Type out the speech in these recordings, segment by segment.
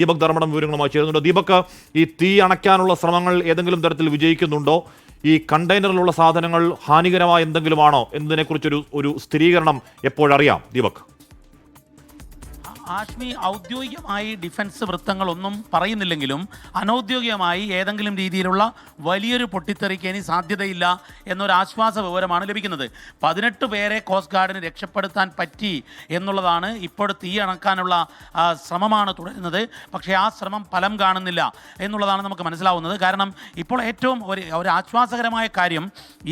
ദീപക് ധർമ്മടം വിവരങ്ങളുമായി ചേരുന്നുണ്ട്. ദീപക്, ഈ തീ അണയ്ക്കാനുള്ള ശ്രമങ്ങൾ ഏതെങ്കിലും തരത്തിൽ വിജയിക്കുന്നുണ്ടോ? ഈ കണ്ടെയ്നറിലുള്ള സാധനങ്ങൾ ഹാനികരമായ എന്തെങ്കിലുമാണോ എന്നതിനെക്കുറിച്ചൊരു സ്ഥിരീകരണം എപ്പോഴറിയാം ദീപക്? ആഷ്മി, ഔദ്യോഗികമായി ഡിഫൻസ് വൃത്തങ്ങളൊന്നും പറയുന്നില്ലെങ്കിലും അനൗദ്യോഗികമായി ഏതെങ്കിലും രീതിയിലുള്ള വലിയൊരു പൊട്ടിത്തെറിക്ക് ഇനി സാധ്യതയില്ല എന്നൊരു ആശ്വാസ വിവരമാണ് ലഭിക്കുന്നത്. 18 പേരെ കോസ്റ്റ് ഗാർഡിന് രക്ഷപ്പെടുത്താൻ പറ്റി എന്നുള്ളതാണ്. ഇപ്പോൾ തീ അണക്കാനുള്ള ശ്രമമാണ് തുടരുന്നത്. പക്ഷേ ആ ശ്രമം ഫലം കാണുന്നില്ല എന്നുള്ളതാണ് നമുക്ക് മനസ്സിലാവുന്നത്. കാരണം ഇപ്പോൾ ഏറ്റവും ഒരു ആശ്വാസകരമായ കാര്യം,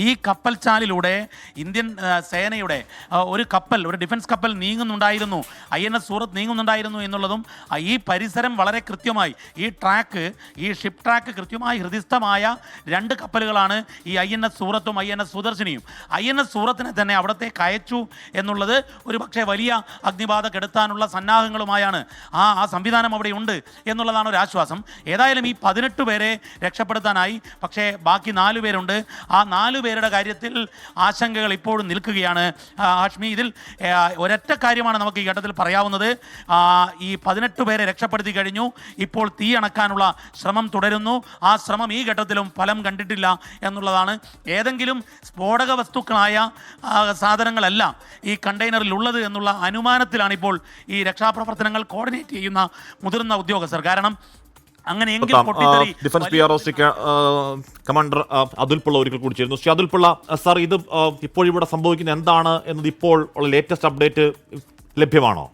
ഈ കപ്പൽ ചാലിലൂടെ ഇന്ത്യൻ സേനയുടെ ഒരു ഡിഫൻസ് കപ്പൽ നീങ്ങുന്നുണ്ടായിരുന്നു, INS സൂറത്ത് നീങ്ങുന്നുണ്ടായിരുന്നു എന്നുള്ളതും ഈ പരിസരം വളരെ കൃത്യമായി ഈ ഷിപ്പ് ട്രാക്ക് കൃത്യമായി ഹൃദിസ്ഥമായ 2 കപ്പലുകളാണ് ഈ INS സൂറത്തും INS സുദർശിനിയും. INS സൂറത്തിനെ തന്നെ അവിടത്തേക്ക് അയച്ചു എന്നുള്ളത് ഒരു പക്ഷേ വലിയ അഗ്നിബാധ കെടുത്താനുള്ള സന്നാഹങ്ങളുമായാണ്. ആ സംവിധാനം അവിടെ ഉണ്ട് എന്നുള്ളതാണ് ഒരു ആശ്വാസം. ഏതായാലും ഈ 18 പേരെ രക്ഷപ്പെടുത്താനായി. പക്ഷേ ബാക്കി 4 പേരുണ്ട്. ആ 4 പേരുടെ കാര്യത്തിൽ ആശങ്കകൾ ഇപ്പോഴും നിൽക്കുകയാണ്. ആഷ്മി, ഇതിൽ ഒരൊറ്റ കാര്യമാണ് നമുക്ക് ഈ ഘട്ടത്തിൽ പറയാവുന്നത്. ഈ 18 പേരെ രക്ഷപ്പെടുത്തി കഴിഞ്ഞു. ഇപ്പോൾ തീ അണക്കാനുള്ള ശ്രമം തുടരുന്നു. ആ ശ്രമം ഈ ഘട്ടത്തിലും ഫലം കണ്ടിട്ടില്ല എന്നുള്ളതാണ്. ഏതെങ്കിലും സ്ഫോടക വസ്തുക്കളായ സാധനങ്ങളല്ല ഈ കണ്ടെയ്നറിൽ ഉള്ളത് എന്നുള്ള അനുമാനത്തിലാണ് ഇപ്പോൾ ഈ രക്ഷാപ്രവർത്തനങ്ങൾ കോർഡിനേറ്റ് ചെയ്യുന്ന മുതിർന്ന ഉദ്യോഗസ്ഥർ. കാരണം അങ്ങനെയെങ്കിൽ defence PRO commander Athul Pillai ഒരിക്കൽ കൂടി ചേരുന്നു. ശ്രീ അതുൽ പിള്ള സാർ, ഇത് ഇപ്പോഴിവിടെ സംഭവിക്കുന്നത് എന്താണ് എന്നത് ഇപ്പോൾ ഉള്ള ലേറ്റസ്റ്റ് അപ്ഡേറ്റ് ലഭ്യമാണോ?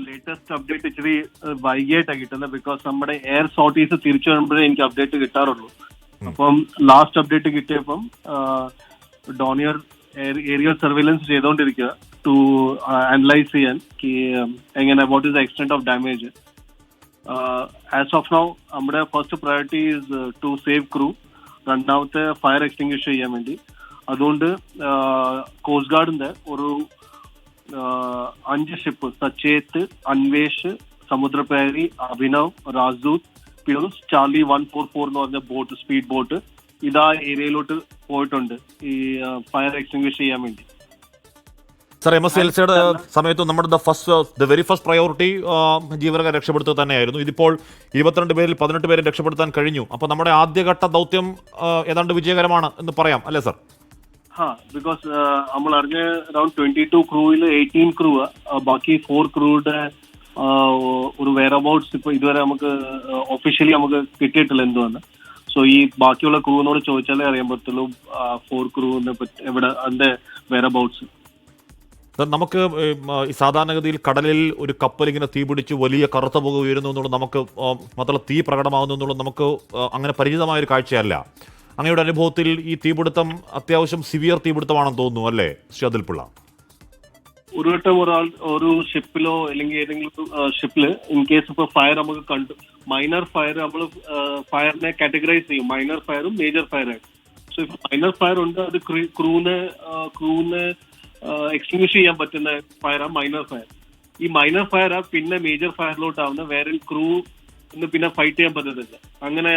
ലേറ്റസ്റ്റ് അപ്ഡേറ്റ് ഇച്ചിരി വൈകിയായിട്ടാണ് കിട്ടുന്നത്. ബിക്കോസ് നമ്മുടെ എയർ സോർട്ടീസ് തിരിച്ചു വരുമ്പോഴേ എനിക്ക് അപ്ഡേറ്റ് കിട്ടാറുള്ളൂ. അപ്പം ലാസ്റ്റ് അപ്ഡേറ്റ് കിട്ടിയപ്പം ഡോണിയർ ഏരിയൽ സർവൈലൻസ് ചെയ്തുകൊണ്ടിരിക്കുക ടു അനലൈസ് ചെയ്യാൻ എങ്ങനെ what is the extent of damage. As of now നമ്മുടെ first priority is to save crew. രണ്ടാമത്തെ ഫയർ എക്സ്റ്റിംഗ്വിഷ് ചെയ്യാൻ വേണ്ടി. അതുകൊണ്ട് കോസ്റ്റ് ഗാർഡിന്റെ ഒരു 5 ഷിപ്പ്, സച്ചേത്ത്, അൻവേഷ്, സമുദ്രപേരി, അഭിനവ്, രാജ്ദൂത്, പിയൂസ്, ചാർലി 144 എന്ന് പറഞ്ഞ ബോട്ട്, സ്പീഡ് ബോട്ട്, ഇതാ ഏരിയയിലോട്ട് പോയിട്ടുണ്ട് ഈ ഫയർ എക്സ്റ്റിംഗ്വിഷ് ചെയ്യാൻ വേണ്ടി. സർ, MSLCയുടെ സമയത്ത് നമ്മുടെ വെരി ഫസ്റ്റ് പ്രയോറിറ്റി ജീവനക്കാരെ രക്ഷപ്പെടുത്തുക തന്നെയായിരുന്നു. ഇതിപ്പോൾ 22 പേരിൽ 18 പേരെ രക്ഷപ്പെടുത്താൻ കഴിഞ്ഞു. അപ്പോൾ നമ്മുടെ ആദ്യഘട്ട ദൗത്യം ഏതാണ്ട് വിജയകരമാണ് എന്ന് പറയാം അല്ലേ സർ? ബിക്കോസ് നമ്മൾ അറിഞ്ഞ അറൌണ്ട് 22 ക്രൂവിൽ 18 ക്രൂ, ബാക്കി 4 ക്രൂയുടെ ഒരു വെയർ അബൌട്ട്സ് ഇപ്പൊ ഇതുവരെ നമുക്ക് ഒഫീഷ്യലി നമുക്ക് കിട്ടിയിട്ടില്ല എന്തുവന്ന്. സോ ഈ ബാക്കിയുള്ള ക്രൂവിനോട് ചോദിച്ചാലേ അറിയാൻ പറ്റുള്ളൂ 4 ക്രൂവിനെ പറ്റി എവിടെ അതിന്റെ വെയർ അബൌട്ട്സ്. നമുക്ക് ഈ സാധാരണഗതിയിൽ കടലിൽ ഒരു കപ്പൽ ഇങ്ങനെ തീപിടിച്ച് വലിയ കറുത്ത പുക ഉയരുന്നു എന്നുള്ളത് നമുക്ക് മാത്രമല്ല തീ പ്രകടമാകുന്നു എന്നുള്ളത് നമുക്ക് അങ്ങനെ പരിചിതമായ ഒരു കാഴ്ചയല്ല. അങ്ങയുടെ അനുഭവത്തിൽ ഈ തീപിടുത്തം അത്യാവശ്യം സിവിയർ തീപിടുത്തമാണെന്ന് തോന്നുന്നു അല്ലേ ശ്രീ അതുൽ പിള്ള? ഒരു വട്ടം ഒരു ഷിപ്പിലോ അല്ലെങ്കിൽ ഏതെങ്കിലും ഷിപ്പില് ഇൻ കേസ് ഇപ്പൊ ഫയർ നമുക്ക് കണ്ടു, മൈനർ ഫയർ നമ്മൾ ഫയറിനെ കാറ്റഗറൈസ് ചെയ്യും, മൈനർ ഫയറും മേജർ ഫയറായിട്ട്. സോ ഇപ്പൊ മൈനർ ഫയർ ഉണ്ട്, അത് ക്രൂന്ന് എക്സ്റ്റിംഗ്വിഷ് ചെയ്യാൻ പറ്റുന്ന ഫയറാണ് മൈനർ ഫയർ. ഈ മൈനർ ഫയർ പിന്നെ മേജർ ഫയറിലോട്ടാവുന്ന വേറെ ക്രൂ പിന്നെ ഫൈറ്റ് ചെയ്യാൻ പറ്റത്തില്ല. അങ്ങനെ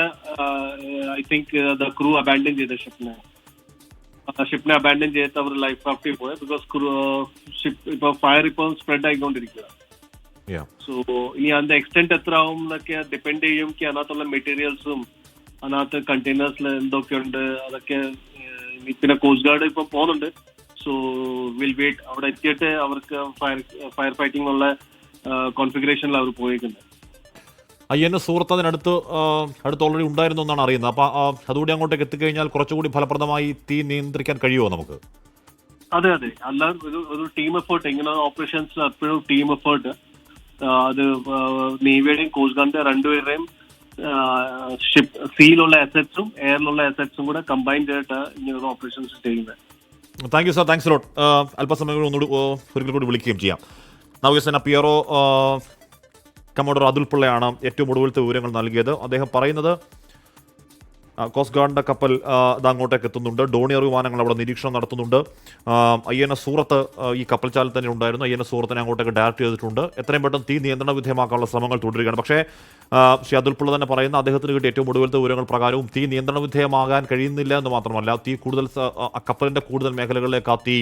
I think the crew abandon ചെയ്ത ഷിപ്പിനെ അബാൻഡൻ ചെയ്തിട്ട് അവർ ലൈഫ് ക്രാഫ്റ്റിൽ പോയത്. ബിക്കോസ് ഷിപ്പ് ഇപ്പൊ ഫയർ ഇപ്പൊ സ്പ്രെഡ് ആയിക്കൊണ്ടിരിക്കുക. സോ ഇനി അതിന്റെ എക്സ്റ്റെന്റ് എത്ര ആവും എന്നൊക്കെ ഡിപ്പെൻഡ് ചെയ്യും. അതിനകത്തുള്ള മെറ്റീരിയൽസും അതിനകത്ത് കണ്ടെയ്നേഴ്സിൽ എന്തൊക്കെയുണ്ട് അതൊക്കെ. പിന്നെ കോസ്റ്റ് ഗാർഡ് ഇപ്പൊ പോകുന്നുണ്ട്. So will wait. അവിടെ എത്തിയിട്ട് അവർക്ക് ഫയർ ഫൈറ്റിംഗ് ഉള്ള കോൺഫിഗറേഷനിൽ അവർ പോയേക്കുന്നത്. INS സൂറത്ത് അതിനടുത്ത് ഓൾറെഡി ഉണ്ടായിരുന്നു എന്നാണ് അറിയുന്നത്. അപ്പോൾ അതുകൂടി അങ്ങോട്ടേക്ക് എത്തിക്കഴിഞ്ഞാൽ കുറച്ചുകൂടി ഫലപ്രദമായി തീ നിയന്ത്രിക്കാൻ കഴിയുമോ നമുക്ക്? അതെ, അല്ലാതെ ഒരു ടീം എഫേർട്ട്. ഇങ്ങനെ ഓപ്പറേഷൻസ് എപ്പോഴും ടീം എഫേർട്ട്. അത് നേവിയുടെയും കോസ്റ്റ് ഗാർഡിന്റെ രണ്ടുപേരുടെയും സീയിലുള്ള അസറ്റ്സും എയറിലുള്ള അസറ്റ്സും കൂടെ കമ്പൈൻ ചെയ്തിട്ട് ഇങ്ങനെയുള്ള ഓപ്പറേഷൻസ് ചെയ്യുന്നത്. Thank you sir, thanks lot. അല്പസമയം ഒരിക്കൽ കൂടി വിളിക്കുകയും ചെയ്യാം. നാവികസേന PRO കമാൻഡർ അതുൽ പിള്ളയാണ് ഏറ്റവും ഒടുവിലത്തെ വിവരങ്ങൾ നൽകിയത്. അദ്ദേഹം പറയുന്നത് കോസ്റ്റ് ഗാർഡിൻ്റെ കപ്പൽ അത് അങ്ങോട്ടേക്ക് എത്തുന്നുണ്ട്. ഡോണിയർ വിമാനങ്ങൾ അവിടെ നിരീക്ഷണം നടത്തുന്നുണ്ട്. INS സൂറത്ത് ഈ കപ്പൽ ചാലിൽ തന്നെ ഉണ്ടായിരുന്നു. INS സൂറത്തിനെ അങ്ങോട്ടേക്ക് ഡയറക്റ്റ് ചെയ്തിട്ടുണ്ട്. എത്രയും പെട്ടെന്ന് തീ നിയന്ത്രണ വിധേയമാക്കാനുള്ള ശ്രമങ്ങൾ തുടരുകയാണ്. പക്ഷേ ശ്രീ അതുൽ പിള്ള തന്നെ പറയുന്ന അദ്ദേഹത്തിന് കിട്ടിയ ഏറ്റവും ഒടുവിലത്തെ വിവരങ്ങൾ പ്രകാരവും തീ നിയന്ത്രണ വിധേയമാകാൻ കഴിയുന്നില്ല എന്ന് മാത്രമല്ല, തീ കപ്പലിൻ്റെ കൂടുതൽ മേഖലകളിലേക്ക് ആ തീ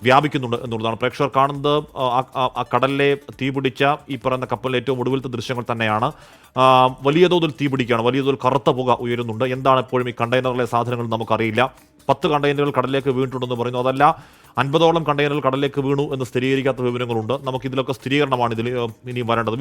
വ്യാപിക്കുന്നുണ്ട് എന്നുള്ളതാണ്. പ്രേക്ഷകർ കാണുന്നത് ആ കടലിലെ തീപിടിച്ച ഈ പറയുന്ന കപ്പലിലെ ഏറ്റവും ഒടുവിലത്തെ ദൃശ്യങ്ങൾ തന്നെയാണ്. വലിയ തോതിൽ തീപിടിക്കുകയാണ്, വലിയ തോതിൽ കറുത്ത പുക ഉയരുന്നുണ്ട്. എന്താണ് എപ്പോഴും ഈ കണ്ടെയ്നറിലെ സാധനങ്ങൾ നമുക്കറിയില്ല. 10 കണ്ടെയ്നറുകൾ കടലിലേക്ക് വീണിട്ടുണ്ടെന്ന് പറയുന്നു. അതല്ല 50ഓളം കണ്ടെയ്നറുകൾ കടലിലേക്ക് വീണു എന്ന് സ്ഥിരീകരിക്കാത്ത വിവരങ്ങളുണ്ട്. നമുക്കിതിലൊക്കെ സ്ഥിരീകരണമാണ് ഇനിയും വരേണ്ടത്.